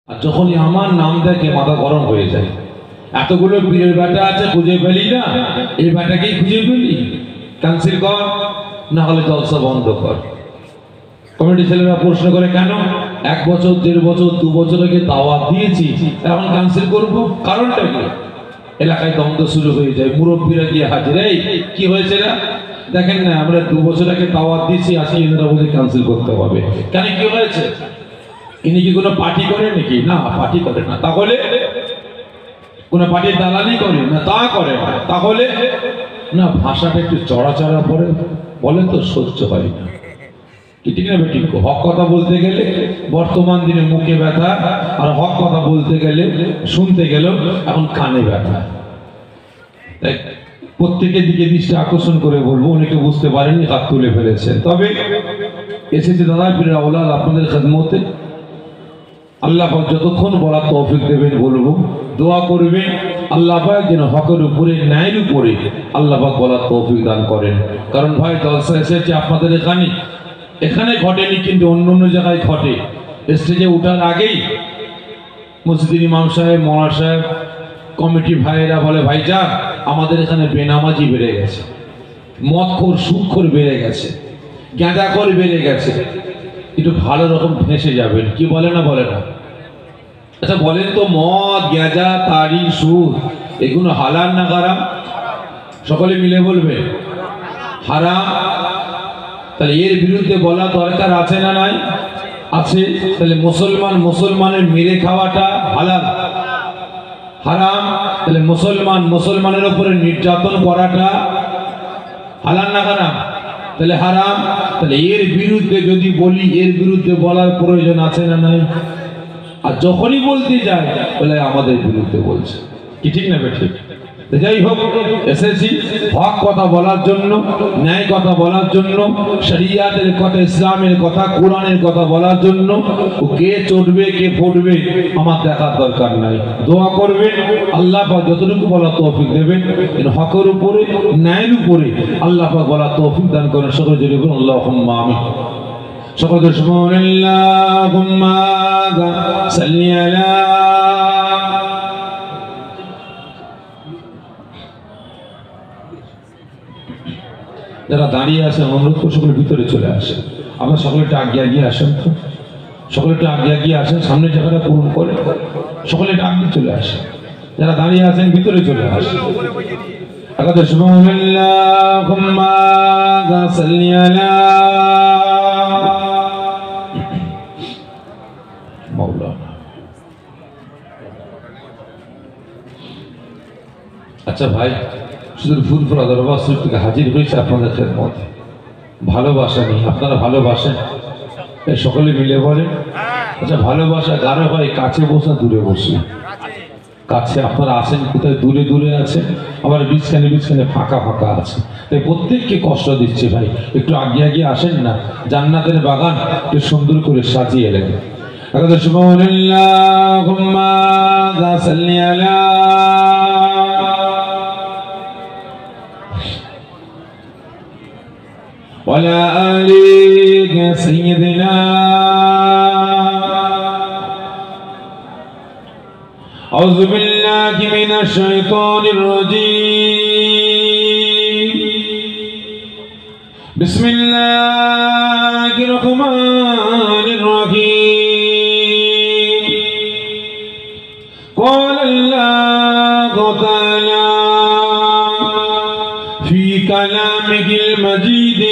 আর যখনই আমার নাম দেখে মাথা গরম হয়ে যায়। এতগুলো পীরের বেটা আছে, খুঁজে ফেলি না, এই বেটাকেই খুঁজে ফেলি, ক্যান্সেল কর, না হলে জলসা বন্ধ কর। কমিটি ছেলেরা প্রশ্ন করে, কেন 1 বছর 1.5 বছর 2 বছর আগে দাওয়াত দিয়েছি, এখন ক্যান্সেল করবো? কারণটা কি? এলাকায় দ্বন্দ্ব শুরু হয়ে যায়, মুরব্বীরা গিয়ে হাজির, এই কি হয়েছে না দেখেন না, আমরা 2 বছর আগে দাওয়াত দিয়েছি, আজকে এনারা বলে ক্যান্সেল করতে হবে। কেন, কি হয়েছে? ইনি কি কোনো পার্টি করে নাকি? না, পার্টি করে না। তাহলে কোনো পার্টির দালালি করে না? তা করে না। তাহলে না, ভাষাটা একটু চড়াচড়া পড়ে বলে তো সহ্য হয় না। ঠিক না বেটি? হক কথা বলতে গেলে বর্তমান দিনে মুখে ব্যথা, আর হক কথা বলতে গেলে শুনতে গেলেও এখন কানে ব্যথা। তাই প্রত্যেকের দিকে দৃষ্টি আকর্ষণ করে বলবো, অনেকে বুঝতে পারেননি, হাত তুলে ফেলেছেন। তবে এসেছে দাদা পীরের আওলাদ আপনাদের খেদমতে। আল্লাহ পাক যতক্ষণ বলার তৌফিক দেবেন বলবো, দোয়া করবেন আল্লাহ পাক যেন হকের উপরে, ন্যায়ের উপরে আল্লাহ পাক বলার তৌফিক দান করেন। কারণ ভাই, জলসা এসেছে আপনাদের এখানে ঘটেনি, কিন্তু অন্য অন্য জায়গায় ঘটে। স্টেজে ওঠার আগেই মসজিদের ইমাম সাহেব, মৌলানা সাহেব, কমিটি ভাইয়েরা বলে, ভাইজান আমাদের এখানে বেনামাজি বেড়ে গেছে, মদখোর সুদখোর বেড়ে গেছে, গাঁজাখোর বেড়ে গেছে, একটু ভালো রকম ফেঁসে যাবেন। কি বলে না? বলে না? আচ্ছা বলেন তো, মদ, গাঁজা, তাড়ি, সুদ এগুলো হালাল না হারাম? সকলে মিলে বলবে হারাম। তাহলে এর বিরুদ্ধে বলা দরকার আছে না নাই? আছে। তাহলে মুসলমানের মেরে খাওয়াটা হালাল, হারাম। তাহলে মুসলমানের উপরে নির্যাতন করাটা হালাল না হারাম? তাহলে হারাম। তাহলে এর বিরুদ্ধে যদি বলি, এর বিরুদ্ধে বলার প্রয়োজন আছে না নাই? আর যখনই বলতে যায় বলে আমাদের বিরুদ্ধে বলছে। কি ঠিক না ঠিক? যাই হোক, এসেছি হক কথা বলার জন্য, ন্যায় কথা বলার জন্য, শরিয়াতের কথা, ইসলামের কথা, কোরআনের কথা বলার জন্য। কে চটবে কে ফুটবে আমার দেখার দরকার নাই। দোয়া করবেন আল্লাহ পাক যতটুকু বলার তৌফিক দেবেন, হকের উপরে, ন্যায়ের উপরে আল্লাহ পাক বলার তৌফিক দান করেন। সকলে জোরে বলুন আল্লাহুম্মা আমিন। সকলে আল্লাহুম্মা সাল্লি আলা। যারা দাঁড়িয়ে আছেন অনুরোধ করে সকলের ভিতরে চলে আসেন। আমরা সকলে একটু আগে আসেন তো, সকলে একটু আগে আসেন, সামনের জায়গাটা পূরণ করে সকলে একটু আগে চলে আসেন। যারা দাঁড়িয়ে আছেন ভিতরে চলে আসেন। আল্লাহুম্মা সাল্লি আলা মাওলানা। আচ্ছা ভাই, শুধু ফুরফুরা দরবার শরীফ থেকে হাজির হয়েছে আপনাদের খেদমতে। ভালোবাসা নেই, আপনারা ভালোবাসেন? সকলে মিলে বলেন। আচ্ছা, ভালোবাসা গাঢ় হয় কাছে বসে দূরে বসে? কাছে আপনারা আছেন কোথায়, দূরে দূরে আছেন, আবার বিছখানে ফাঁকা ফাঁকা আছে। তাই প্রত্যেককে কষ্ট দিচ্ছে ভাই, একটু আগে আসেন না, জান্নাতের বাগান একটু সুন্দর করে সাজিয়ে এলেন। আল্লাহুম্মা সাল্লি আলা وعلى آلك سيدنا. أعوذ بالله من الشيطان الرجيم. بسم الله الرحمن الرحيم. قال الله تعالى في كلامه المجيد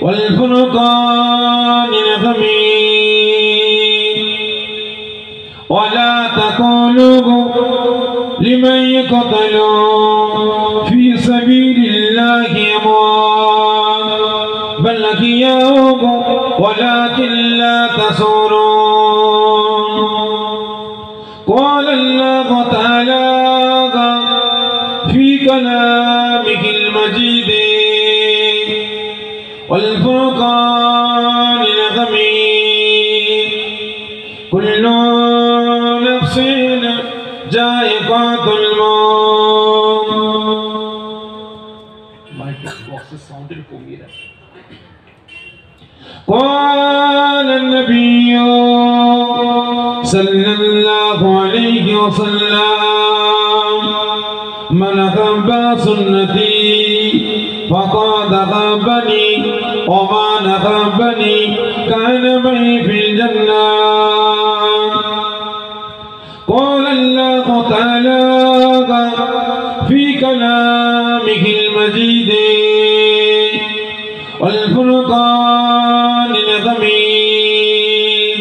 والفرقان الحميد: ولا تقولوا لمن يقتل في سبيل الله أموات بل أحياء ولكن لا تشعرون. قال الله تعالى في كلامه المجيد والفرقان الحميد: كل نفس ذائقة الموت. قال النبي সাল্লাল্লাহু আলাইহি ওয়াসাল্লাম মান আহাব্বা সুন্নতি ফাকাদ আহাব্বানি ওয়া মান আহাব্বানি কানা মাই ফিল জান্নাহ قال الله تعالى في كلامه المجيد والفرقان الحميد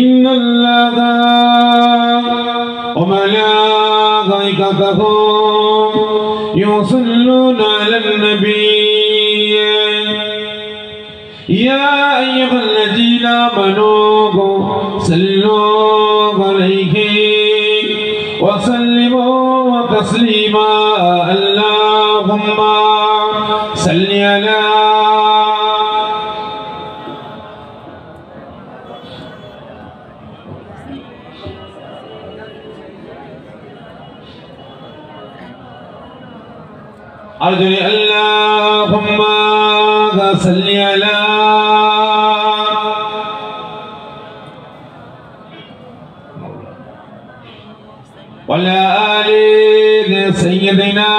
إن الله وملائكته يصلون على النبي يا أيها الذين آمنوا صلوا عليه وسلموا تسليما اللهم صل على أرجو اللهم صل على وعلى آل سيدنا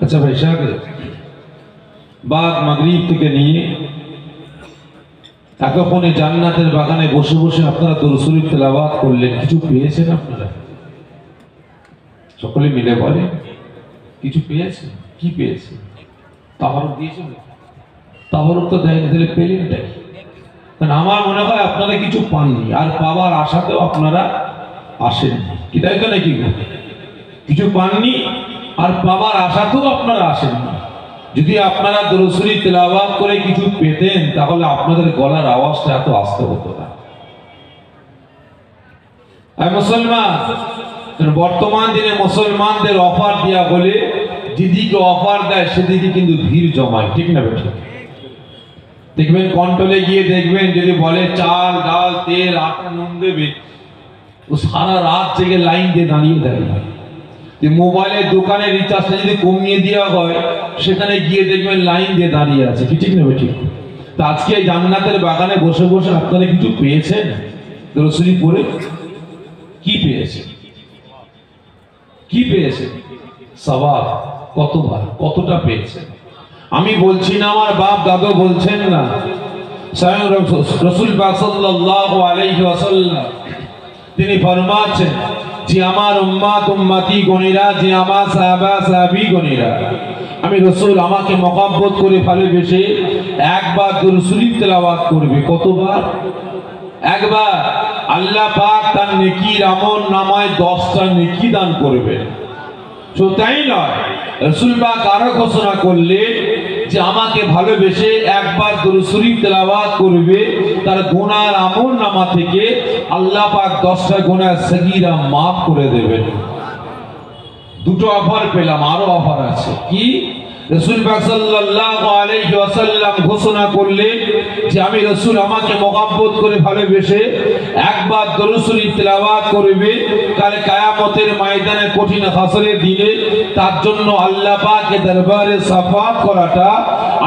আচ্ছা ভাই সাহেব বাদ মাগরিব থেকে নিয়ে এতক্ষণে জান্নাতের বাগানে বসে বসে আপনারা দরুদ শরীফ তেলাওয়াত করলেন, কিছু পেয়েছেন আপনারা? সকলে মিলে বলে কিছু পেয়েছে? কি পেয়েছে? তাবারক দিয়েছে? তাবারক তো দেয়নি, তাহলে পেলেন নাকি? কারণ আমার মনে হয় আপনারা কিছু পাননি, আর পাওয়ার আশাতেও আপনারা আসেননি, কি তাই তো নাকি? কিছু পাননি আর পাওয়ার আশাতেও আপনারা আসেননি। যদি আপনারা দরুদ শরীফ তেলাওয়াত করে কিছু পেতেন তাহলে আপনাদের গলার আওয়াজটা এত আস্তে হতো না। আর মুসলমান, বর্তমান দিনে মুসলমানদের অফার দেওয়া বলে যেদিকে অফার দেয় সেদিকে কিন্তু ভিড় জমায়, ঠিক না বেঠিক? দেখবেন কন্ট্রোলে গিয়ে দেখবেন যদি বলে চাল ডাল তেল আটা নুন দেবে, ও সারা রাত জেগে লাইন দিয়ে দাঁড়িয়ে থাকে। যে মোবাইলের দোকানে রিচার্জটা যদি কমিয়ে দেওয়া হয় সেখানে গিয়ে দেখবেন লাইন দিয়ে দাঁড়িয়ে আছে, কি ঠিক না বেঠিক? তো আজকে জান্নাতের বাগানে বসে বসে আপনারা কিছু পেয়েছেন দরুদ শরীফ পড়ে? কি পেয়েছেন? কি পেয়েছেন? সওয়াব কতবার কতটা পেয়েছেন? আমি বলছি না, আমার বাপ দাদু বলছেন না, স্বয়ং রাসূল পাক সাল্লাল্লাহু আলাইহি ওয়াসাল্লাম তিনি ফরমাচ্ছেন যে আমার উম্মত উম্মতি গণীরা, যে আমার সাহাবা সাহাবী গণীরা, আমি রাসূল আমাকে মহব্বত করে ভালোবেসে একবার দরুদ শরীফ তেলাওয়াত করবে। কতবার? একবার। আল্লাহ পাক তার নেকির আমল নামায় 10টা নেকি দান করবেন। তো তাই নয়, রাসূল পাক আরো ঘোষণা করলেন যে আমাকে ভালোবেসে একবার দরুদ শরীফ তেলাওয়াত করবে, তার গুনার আমল নামা থেকে আল্লাহ পাক 10টা গুনাহ সগীরা মাফ করে দেবেন। দুটো অফার পেলাম, আরো অফার আছে। কি? রাসূল পাক সাল্লাল্লাহু আলাইহি ওয়াসাল্লাম ঘোষণা করলেন যে আমি রাসূল আমাকে মহব্বত করে ভালোবেসে একবার দরুদ শরীফ তেলাওয়াত করবে, কাল কিয়ামতের ময়দানে কঠিন হাসরের দিনে তার জন্য আল্লাহ পাকের দরবারে শাফাআত করাটা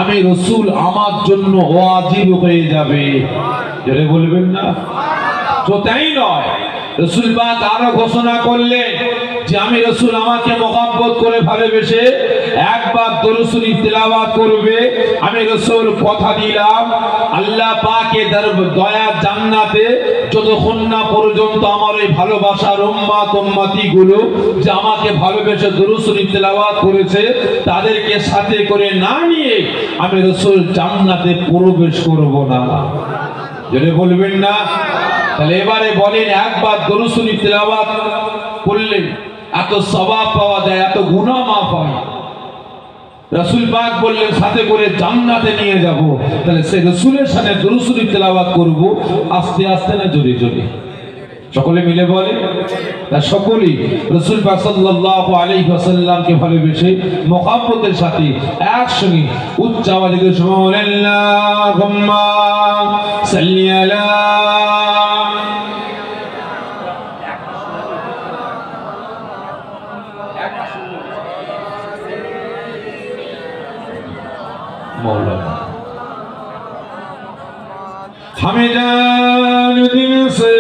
আমি রাসূল আমার জন্য ওয়াজিব হয়ে যাবে। জোরে বলবেন না? তো তাই নয়, রাসূল পাক আরো ঘোষণা করলেন যে আমি রাসূল আমাকে মহব্বত করে ভালোবেসে একবার দরুদ শরীফ তেলাওয়াত করবে, আমি রাসূল কথা দিলাম আল্লাহ পাকের দয়া জান্নাতে যতক্ষণ না পর্যন্ত আমার এই ভালোবাসার উম্মত উম্মতি গুলো যে আমাকে ভালোবেসে দরুদ শরীফ তেলাওয়াত করেছে তাদেরকে সাথে করে না নিয়ে আমি রাসূল জান্নাতে প্রবেশ করব না। যদি বলবেন না, তাহলে এবারে বলেন একবার দরুদ শরীফ তেলাওয়াত করলে এত সওয়াব পাওয়া যায়, এত গুনাহ মাফ হয়। রাসূল পাক বললেন সাথে করে জান্নাতে নিয়ে যাব, তাহলে সেই রাসূলের সাথে দরুদ শরীফ তেলাওয়াত করব আস্তে আস্তে না জোরে জোরে? সকলে মিলে বলে। তা সকলেই রাসূল পাক সাল্লাল্লাহু আলাইহি ওয়াসাল্লামকে ভালোবেসে মহব্বতের সাথে একসঙ্গে উচ্চ আওয়াজে সুবহানাল্লাহুম্মা সাল্লি আলা মাওলানা हमें जान दिल से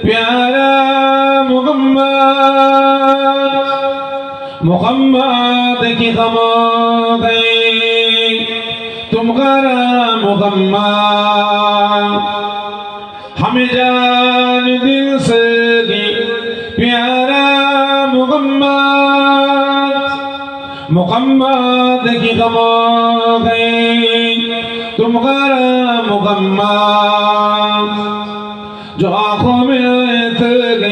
प्यारा मोहम्मद की खमोश तुम्हारा मोहम्मद हमें जान दिल से प्यारा मोहम्मद की खमोश तुम्हारा मोहम्मद जो आँखों में थे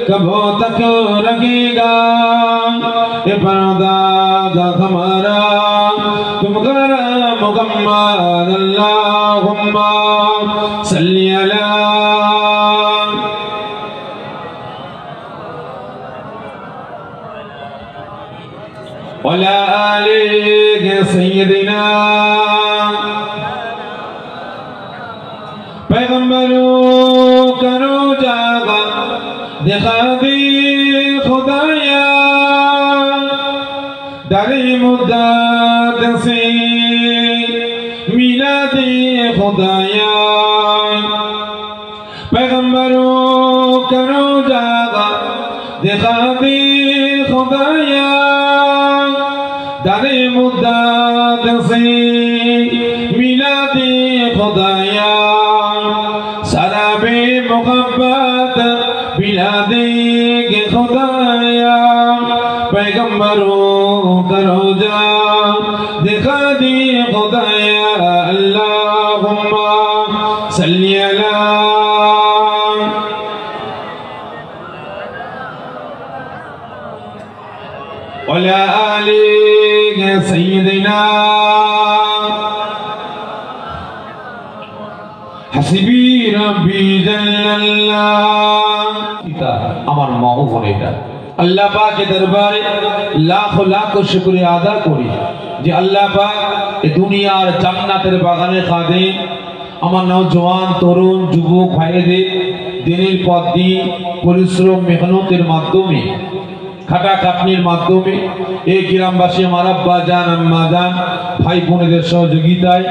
कबो तक रखेगा ये पर्दा हमारा तुम्हारा मोहम्मद अल्लाहुम्मा सल्ली अला वला आलिहि सय्यदिना पैगंबरों करो जागा दिखा दे खुदाया डरे मुद्दत से मिला दे खुदाया पैगंबरों करो जागा दिखा दे खुदाया डरे मुद्दत से मिला दे खुदाया सराबे मोहब्बत पिला देंगे खुदाया पैगंबरों करो जा दिखा दे खुदाया अल्लाहुम्मा सल्ली अला वला आलिहि सय्यदिना हसीबी रब्बी जल्लल्लाह আমার মা ও বোনেরা আল্লাহ পাকের দরবারে লাখ লাখ শুকরিয়া আদা করি যে আল্লাহ পাক এই দুনিয়ার জান্নাতের বাগানে খাদেম আমার নওজওয়ান তরুণ যুবক ভাইদের দিনের পর দিন পরিশ্রম মেহনতের মাধ্যমে খাটা খাটনির মাধ্যমে এই গ্রামবাসী আমার আব্বা জান আম্মা জান ভাই বোনেদের সহযোগিতায়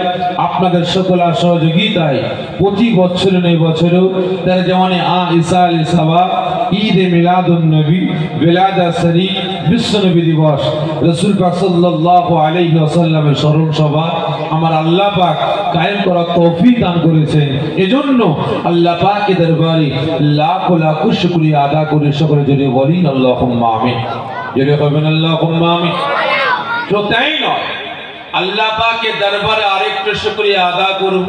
আপনাদের সকলের সহযোগিতায় প্রতি বছর এই বছরও তার যেমন ঈসা আলাইহিস সালাম ঈদ এ মিলাদুন নবী বেলাদা শরীফ বিশ্ব নবী দিবস রাসূল পাক সাল্লাল্লাহু আলাইহি ওয়াসাল্লামের স্মরণ সভা আমার আল্লাহ পাক কায়েম করার তৌফিক দান করেছেন এজন্য আল্লাহ পাকের দরবারে লাখ লাখ শুকরিয়া আদা করে সকলে জোরে বলি আল্লাহুম্মা আমিন জোরে বলবেন আল্লাহুম্মা আমিন তো তাই নয় আল্লাহ পাকের দরবারে আরেকটু শুকরিয়া আদা করব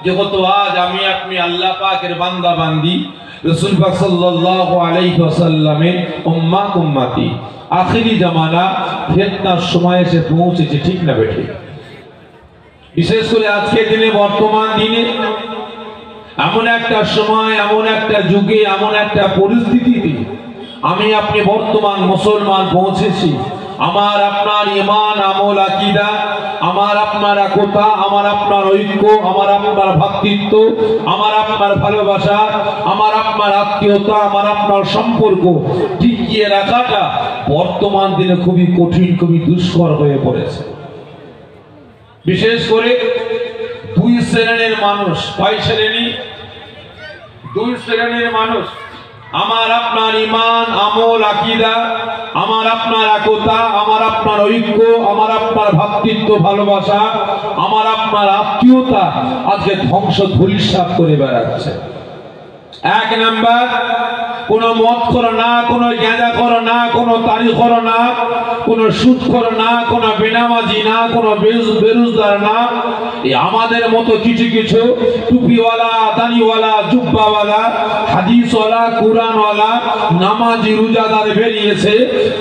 যেহেতু আজ আমি আপনি আল্লাহ পাকের বান্দা বান্দি রাসূল পাক সাল্লাল্লাহু আলাইহি ওয়াসাল্লামের উম্মাত উম্মতি আখিরি জামানা ফিতনার সময় এসে পৌঁছেছে ঠিক না বেঠে বিশেষ করে আজকের দিনে বর্তমান দিনে এমন একটা সময় এমন একটা যুগে এমন একটা পরিস্থিতিতে আমি আপনি বর্তমান মুসলমান পৌঁছেছি আমার আপনার ঈমান আমল আকীদা আমার আপনার একতা আমার আপনার ঐক্য আমার আপনার ভ্রাতৃত্ব আমার আপনার ভালোবাসা আমার আপনার আত্মীয়তা আমার আপনার সম্পর্ক টিকিয়ে রাখাটা বর্তমান দিনে খুবই কঠিন খুবই দুষ্কর হয়ে পড়েছে বিশেষ করে দুই শ্রেণীর মানুষ কয় শ্রেণী দুই শ্রেণীর মানুষ আমার আপনার ঈমান আমল আকীদা আমার আপনার একতা আমার আপনার ঐক্য আমার আপনার ভ্রাতৃত্ব ভালোবাসা আমার আপনার আত্মীয়তা আজকে ধ্বংস ধূলিসাৎ করে বেড়াচ্ছে এক নাম্বার কোনো মদ করো না কোনো গাঁজা করো না কোনো তারি করো না কোনো সুদ করো না কোনো বেনামাজি না কোনো বেরোজগার না এই আমাদের মতো কিছু কিছু টুপিওয়ালা দাড়িওয়ালা জুব্বাওয়ালা হাদিসওয়ালা কোরআনওয়ালা নামাজি রোজাদার বেরিয়েছে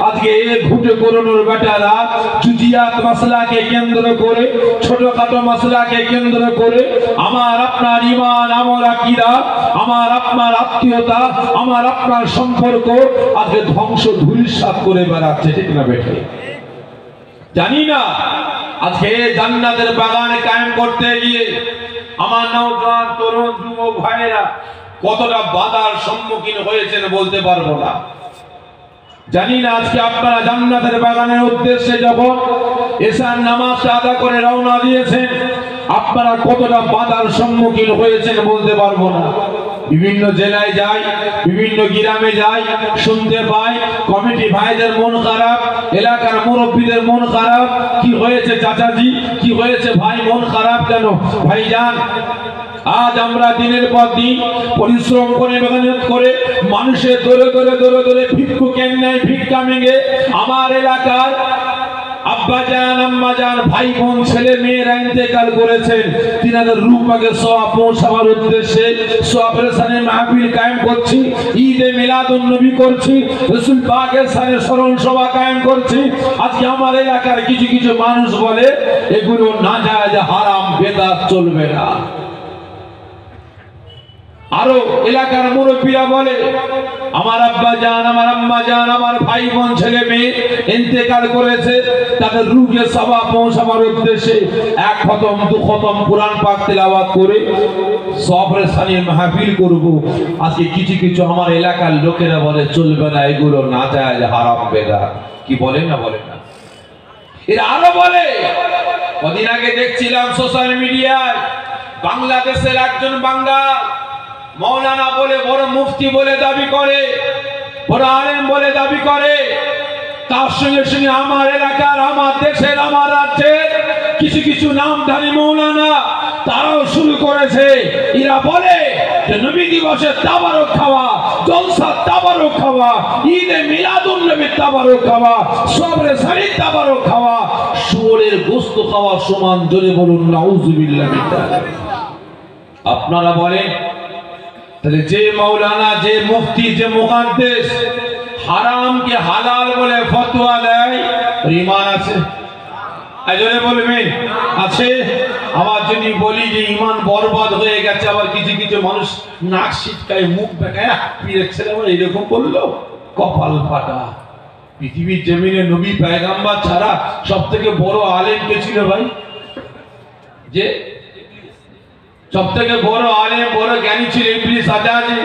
আজকে এই ঘুটে করোনোর বেটারা জুজিয়াত মাসলাকে কেন্দ্র করে ছোটখাটো মাসলাকে কেন্দ্র করে আমার আপনার ঈমান আমল আকীদা আমার আপনার আত্মীয়তা আমার আপনার সম্পর্ক আজকে ধ্বংস ধূলিসাৎ করে বেড়াচ্ছে ঠিক না বেঠে জানি না আজকে জান্নাতের বাগানে কায়েম করতে গিয়ে আমার নওজওয়ান তরুণ যুবক ভাইয়েরা কতটা বাধার সম্মুখীন হয়েছেন বলতে পারবো না জানি না আজকে আপনারা জান্নাতের বাগানের উদ্দেশ্যে যখন এশার নামাজ আদা করে রওনা দিয়েছেন আপনারা কতটা বাধার সম্মুখীন হয়েছেন বলতে পারবো না। বিভিন্ন জেলায় যাই, বিভিন্ন গ্রামে যাই, শুনতে পাই কমিটি ভাইদের মন খারাপ, এলাকার মুরব্বীদের মন খারাপ। কি হয়েছে চাচাজি, কি হয়েছে ভাই, মন খারাপ কেন? ভাইজান, আজ আমরা দিনের পর দিন পরিশ্রম করে মেহনত করে মানুষের দরে দরে দরে দরে ভিক্ষুকের ন্যায় ভিক্ষা মেঙে আমার এলাকার আব্বাজান আম্মাজান ভাই বোন ছেলে মেয়েরা ইন্তেকাল করেছেন। তিনাদের রূহ পাকের সওয়াব পৌঁছাবার উদ্দেশ্যে সওয়াবের সানে মাহফিল কায়েম করছি, ঈদে মিলাদুন নবী করছি, রাসূল পাকের সানে স্মরণ সভা কায়েম করছি। আজকে আমার এলাকার কিছু কিছু মানুষ বলে এগুলো নাজায়েজ, হারাম, বেদাত, চলবে না। আরো এলাকার মুরব্বীরা বলে আমার আব্বা জান, আমার আম্মা জান, আমার ভাই বোন ছেলে মেয়ে ইন্তেকাল করেছে, তাদের রূহে সওয়াব পৌঁছাবার উদ্দেশ্যে এক খতম দু খতম কুরআন পাক তেলাওয়াত করে সবরের সানে মাহফিল করব। আজকে কিছু কিছু আমার এলাকার লোকেরা বলে চলবে না, এগুলো নাজায়েজ, হারাম, বেদাত। কি বলেন না বলেন না? এরা আরো বলে, কদিন আগে দেখছিলাম সোশ্যাল মিডিয়ায় বাংলাদেশের একজন বাঙ্গাল মৌলানা বলে, বড় মুফতি বলে দাবি করে, বড় আলেম বলে দাবি করে, তার সঙ্গে সঙ্গে আমার এলাকার, আমার দেশের, আমার রাজ্যের কিছু কিছু নামধারী মৌলানা তারাও শুরু করেছে। এরা বলে যে নবী দিবসের তাবারক খাওয়া, জলসা তাবারক খাওয়া, ঈদে মিলাদুন নবীর তাবারক খাওয়া, সবরে সারির তাবারক খাওয়া শুয়োরের গোশত খাওয়া সমান। জোরে বলুন নাউজুবিল্লাহ। আপনারা বলেন তাহলে যে মাওলানা, যে মুফতি, যে মুহাদ্দিস হারামকে হালাল বলে ফতোয়া দেয়, ঈমান আছে? আজরে বলবেন আছে? আবার যদি বলি যে ঈমান বরবাদ হয়ে গেছে, আবার কিছু কিছু মানুষ নাক সিটকায়, মুখ বেঁকায় পীরের ছেলে বলে এরকম করলো, কপাল ফাটা। পৃথিবীর জমিনে নবী পয়গম্বর ছাড়া সবথেকে বড় আলেম কে ছিল ভাই? যে সবথেকে বড় আলেম, বড় জ্ঞানী ছিল ইবলিস আজাজি।